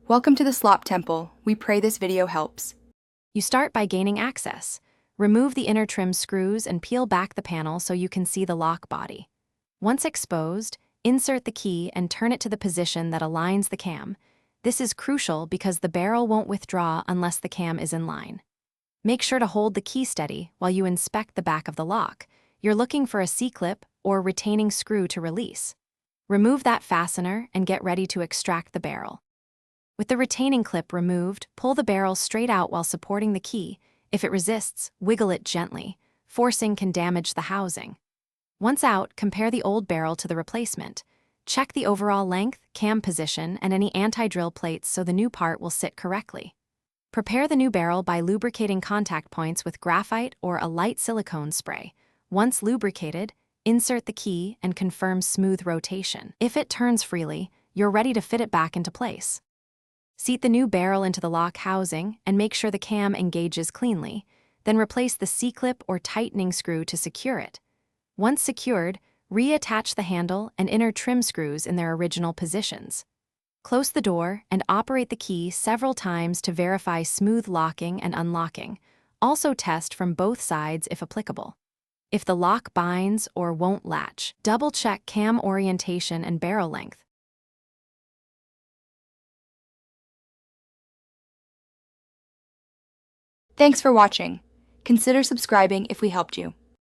Welcome to the Slop Temple. We pray this video helps. You start by gaining access. Remove the inner trim screws and peel back the panel so you can see the lock body. Once exposed, insert the key and turn it to the position that aligns the cam. This is crucial because the barrel won't withdraw unless the cam is in line. Make sure to hold the key steady while you inspect the back of the lock. You're looking for a C-clip or retaining screw to release. Remove that fastener and get ready to extract the barrel. With the retaining clip removed, pull the barrel straight out while supporting the key. If it resists, wiggle it gently. Forcing can damage the housing. Once out, compare the old barrel to the replacement. Check the overall length, cam position, and any anti-drill plates so the new part will sit correctly. Prepare the new barrel by lubricating contact points with graphite or a light silicone spray. Once lubricated, insert the key and confirm smooth rotation. If it turns freely, you're ready to fit it back into place. Seat the new barrel into the lock housing and make sure the cam engages cleanly. Then replace the C-clip or tightening screw to secure it. Once secured, reattach the handle and inner trim screws in their original positions. Close the door and operate the key several times to verify smooth locking and unlocking. Also test from both sides if applicable. If the lock binds or won't latch, double-check cam orientation and barrel length. Thanks for watching. Consider subscribing if we helped you.